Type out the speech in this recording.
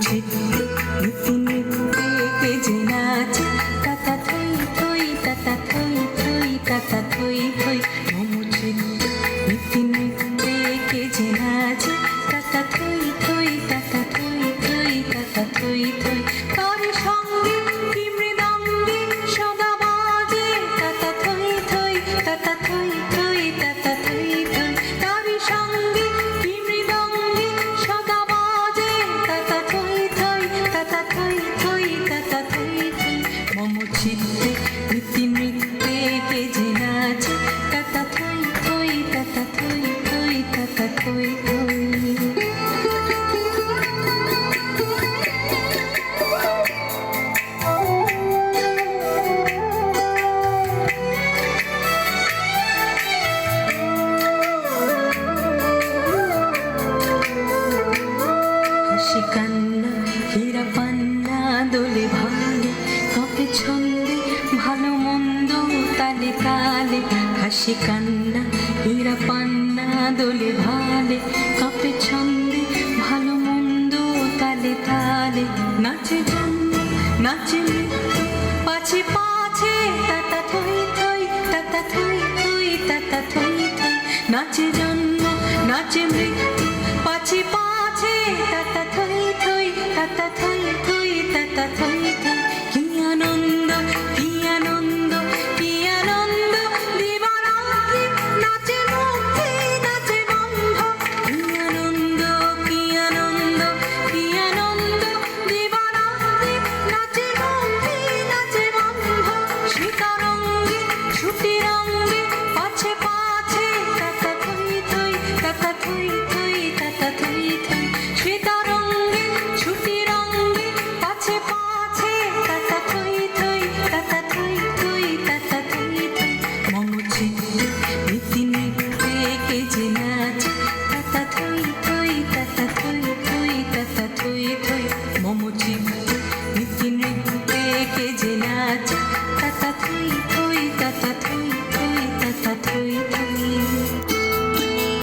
চিত্তে নীতি নৃত্যে কে যে নাচে তাতা থই থই তাতা থই থই তাতা থই থই মম চিত্তে নীতি নৃত্যে কে যে নাচে তাতা থই থই তাতা থই থই তাতা থই থই তার সঙ্গে কি মৃদঙ্গে সদা বাজে তাতা থই থই তাতা থই থই তাতা থই থই তার সঙ্গে কি মৃদঙ্গে সদা বাজে তাতা থই থই তাতা থই থই তাতা থই থই মম চিত্তে নীতি নৃত্যে কে যে নাচে তাতা থই থই তাতা থই থই তাতা থই থই হাসি কান্না হীরা পান্না দোলে ভালে কপে ছন্দে ভালো মন্দ তালে তালে হাসি কান্না হীরা পান্না দোলে ভালে কপে ছন্দে ভালো মন্দ তালে তালে নাচে জন্ম নাচে মৃত্যু পাছে পাছে তাতা থই থই তাতা থই থই তাতা থই থই নাচে জন্ম নাচে মৃত্যু